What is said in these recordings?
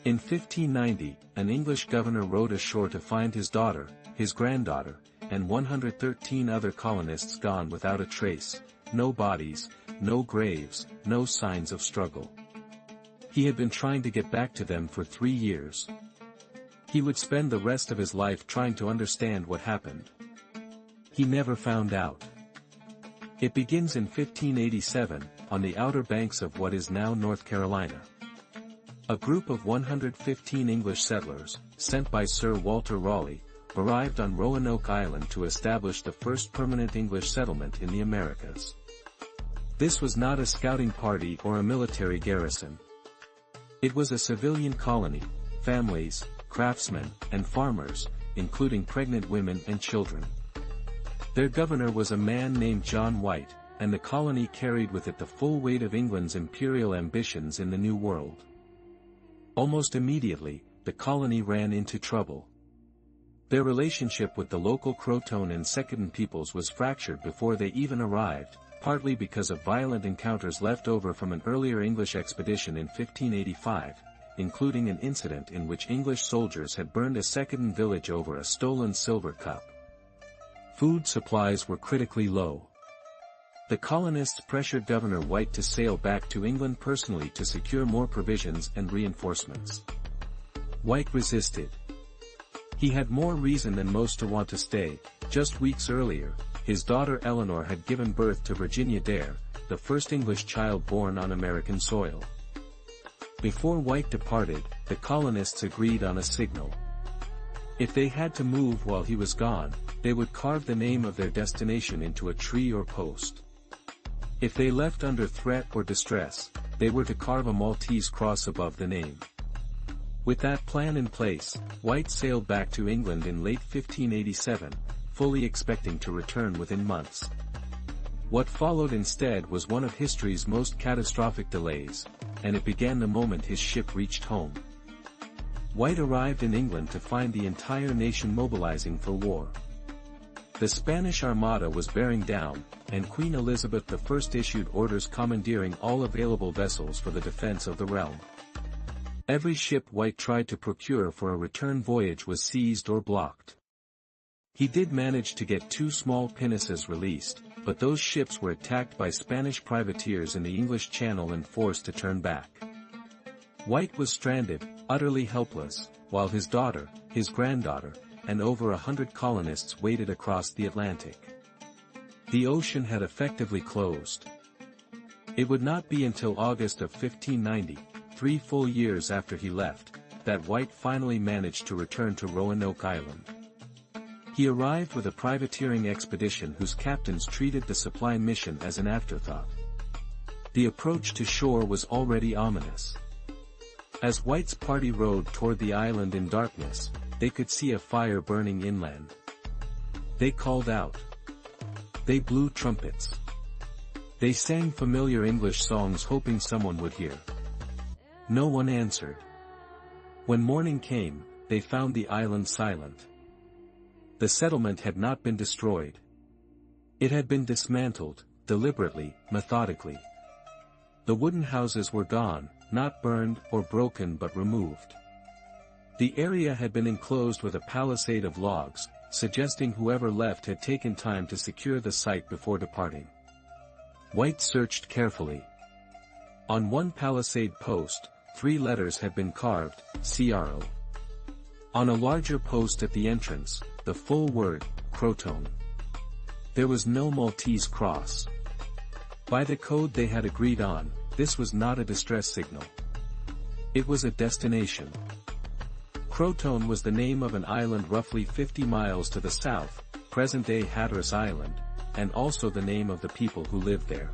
In 1590, an English governor rowed ashore to find his daughter, his granddaughter, and 113 other colonists gone without a trace, no bodies, no graves, no signs of struggle. He had been trying to get back to them for 3 years. He would spend the rest of his life trying to understand what happened. He never found out. It begins in 1587, on the outer banks of what is now North Carolina. A group of 115 English settlers, sent by Sir Walter Raleigh, arrived on Roanoke Island to establish the first permanent English settlement in the Americas. This was not a scouting party or a military garrison. It was a civilian colony, families, craftsmen, and farmers, including pregnant women and children. Their governor was a man named John White, and the colony carried with it the full weight of England's imperial ambitions in the New World. Almost immediately, the colony ran into trouble. Their relationship with the local Croton and Second peoples was fractured before they even arrived, partly because of violent encounters left over from an earlier English expedition in 1585, including an incident in which English soldiers had burned a Second village over a stolen silver cup. Food supplies were critically low. The colonists pressured Governor White to sail back to England personally to secure more provisions and reinforcements. White resisted. He had more reason than most to want to stay. Just weeks earlier, his daughter Eleanor had given birth to Virginia Dare, the first English child born on American soil. Before White departed, the colonists agreed on a signal. If they had to move while he was gone, they would carve the name of their destination into a tree or post. If they left under threat or distress, they were to carve a Maltese cross above the name. With that plan in place, White sailed back to England in late 1587, fully expecting to return within months. What followed instead was one of history's most catastrophic delays, and it began the moment his ship reached home. White arrived in England to find the entire nation mobilizing for war. The Spanish Armada was bearing down, and Queen Elizabeth I issued orders commandeering all available vessels for the defense of the realm. Every ship White tried to procure for a return voyage was seized or blocked. He did manage to get 2 small pinnaces released, but those ships were attacked by Spanish privateers in the English Channel and forced to turn back. White was stranded, utterly helpless, while his daughter, his granddaughter, and over 100 colonists waded across the Atlantic. The ocean had effectively closed. It would not be until August of 1590, 3 full years after he left, that White finally managed to return to Roanoke Island. He arrived with a privateering expedition whose captains treated the supply mission as an afterthought. The approach to shore was already ominous. As White's party rowed toward the island in darkness, they could see a fire burning inland. They called out. They blew trumpets. They sang familiar English songs hoping someone would hear. No one answered. When morning came, they found the island silent. The settlement had not been destroyed. It had been dismantled, deliberately, methodically. The wooden houses were gone, not burned or broken but removed. The area had been enclosed with a palisade of logs, suggesting whoever left had taken time to secure the site before departing. White searched carefully. On one palisade post, 3 letters had been carved, CRO. On a larger post at the entrance, the full word, Croton. There was no Maltese cross. By the code they had agreed on, this was not a distress signal. It was a destination. Croton was the name of an island roughly 50 miles to the south, present-day Hatteras Island, and also the name of the people who lived there.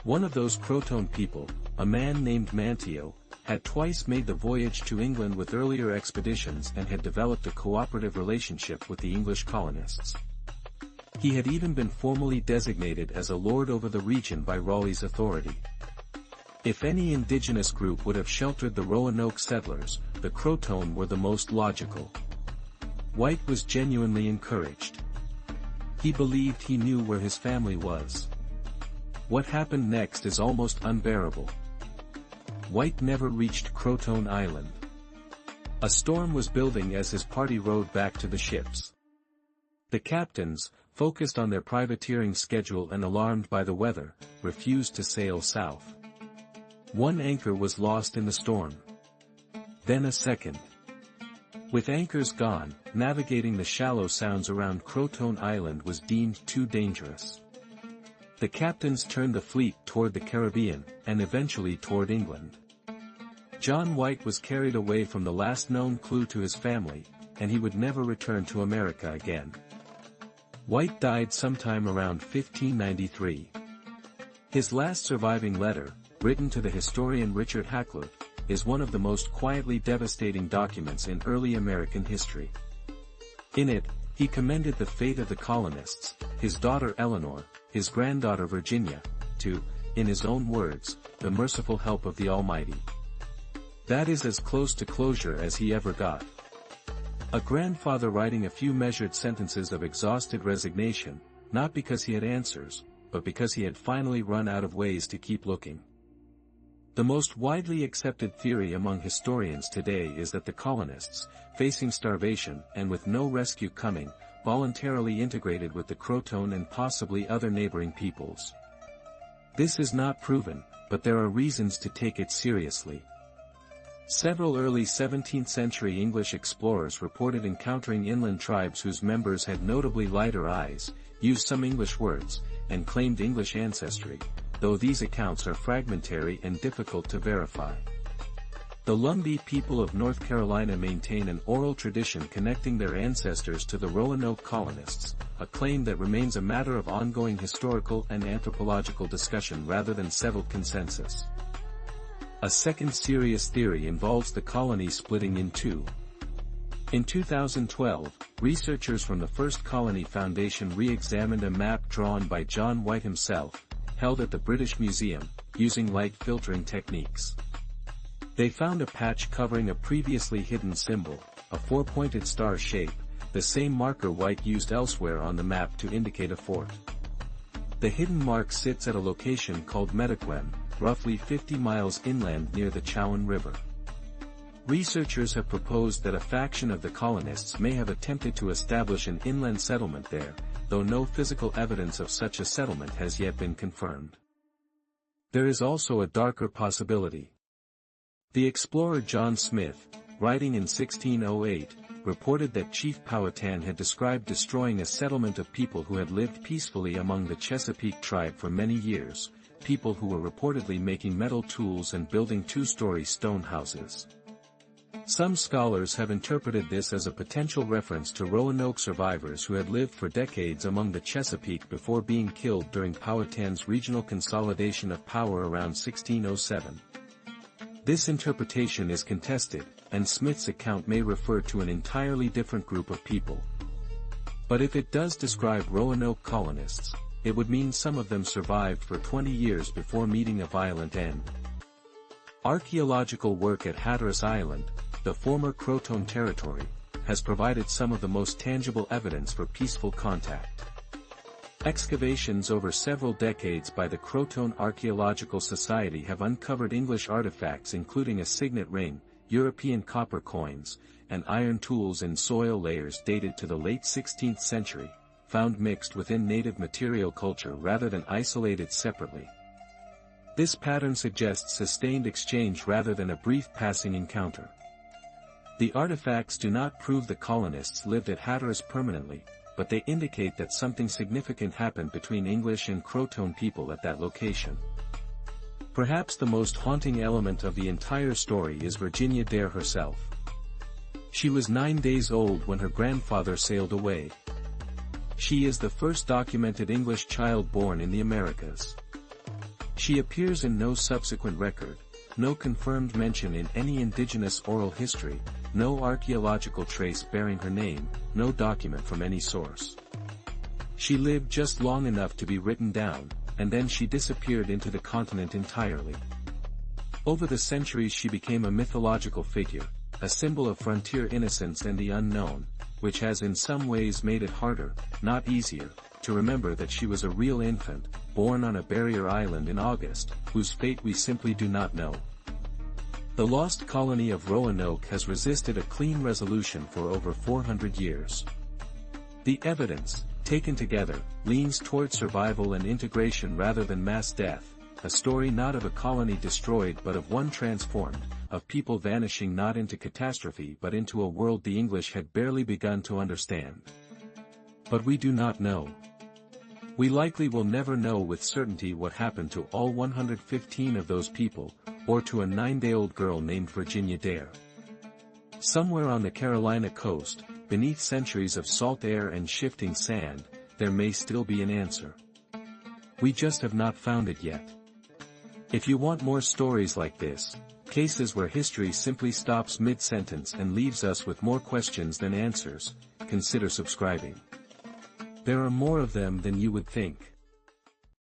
One of those Croton people, a man named Manteo, had twice made the voyage to England with earlier expeditions and had developed a cooperative relationship with the English colonists. He had even been formally designated as a lord over the region by Raleigh's authority. If any indigenous group would have sheltered the Roanoke settlers, the Croton were the most logical. White was genuinely encouraged. He believed he knew where his family was. What happened next is almost unbearable. White never reached Croton Island. A storm was building as his party rowed back to the ships. The captains, focused on their privateering schedule and alarmed by the weather, refused to sail south. One anchor was lost in the storm. Then a second. With anchors gone, navigating the shallow sounds around Croton Island was deemed too dangerous. The captains turned the fleet toward the Caribbean, and eventually toward England. John White was carried away from the last known clue to his family, and he would never return to America again. White died sometime around 1593. His last surviving letter, written to the historian Richard Hakluyt, is one of the most quietly devastating documents in early American history. In it, he commended the fate of the colonists, his daughter Eleanor, his granddaughter Virginia, to, in his own words, the merciful help of the Almighty. That is as close to closure as he ever got. A grandfather writing a few measured sentences of exhausted resignation, not because he had answers, but because he had finally run out of ways to keep looking. The most widely accepted theory among historians today is that the colonists, facing starvation and with no rescue coming, voluntarily integrated with the Croton and possibly other neighboring peoples. This is not proven, but there are reasons to take it seriously. Several early 17th century English explorers reported encountering inland tribes whose members had notably lighter eyes, used some English words, and claimed English ancestry, though these accounts are fragmentary and difficult to verify. The Lumbee people of North Carolina maintain an oral tradition connecting their ancestors to the Roanoke colonists, a claim that remains a matter of ongoing historical and anthropological discussion rather than settled consensus. A second serious theory involves the colony splitting in two. In 2012, researchers from the First Colony Foundation re-examined a map drawn by John White himself, held at the British Museum, using light filtering techniques. They found a patch covering a previously hidden symbol, a four-pointed star shape, the same marker White used elsewhere on the map to indicate a fort. The hidden mark sits at a location called Metaquem, roughly 50 miles inland near the Chowan River. Researchers have proposed that a faction of the colonists may have attempted to establish an inland settlement there, though no physical evidence of such a settlement has yet been confirmed. There is also a darker possibility. The explorer John Smith, writing in 1608, reported that Chief Powhatan had described destroying a settlement of people who had lived peacefully among the Chesapeake tribe for many years, people who were reportedly making metal tools and building two-story stone houses. Some scholars have interpreted this as a potential reference to Roanoke survivors who had lived for decades among the Chesapeake before being killed during Powhatan's regional consolidation of power around 1607. This interpretation is contested, and Smith's account may refer to an entirely different group of people. But if it does describe Roanoke colonists, it would mean some of them survived for 20 years before meeting a violent end. Archaeological work at Hatteras Island, the former Croton territory, has provided some of the most tangible evidence for peaceful contact. Excavations over several decades by the Croton Archaeological Society have uncovered English artifacts including a signet ring, European copper coins, and iron tools in soil layers dated to the late 16th century, found mixed within native material culture rather than isolated separately. This pattern suggests sustained exchange rather than a brief passing encounter. The artifacts do not prove the colonists lived at Hatteras permanently, but they indicate that something significant happened between English and Croton people at that location. Perhaps the most haunting element of the entire story is Virginia Dare herself. She was 9 days old when her grandfather sailed away. She is the first documented English child born in the Americas. She appears in no subsequent record, no confirmed mention in any indigenous oral history, no archaeological trace bearing her name, no document from any source. She lived just long enough to be written down, and then she disappeared into the continent entirely. Over the centuries she became a mythological figure, a symbol of frontier innocence and the unknown, which has in some ways made it harder, not easier, to remember that she was a real infant, born on a barrier island in August, whose fate we simply do not know. The lost colony of Roanoke has resisted a clean resolution for over 400 years. The evidence, taken together, leans toward survival and integration rather than mass death, a story not of a colony destroyed but of one transformed, of people vanishing not into catastrophe but into a world the English had barely begun to understand. But we do not know. We likely will never know with certainty what happened to all 115 of those people, or to a 9-day-old girl named Virginia Dare. Somewhere on the Carolina coast, beneath centuries of salt air and shifting sand, there may still be an answer. We just have not found it yet. If you want more stories like this, cases where history simply stops mid-sentence and leaves us with more questions than answers, consider subscribing. There are more of them than you would think.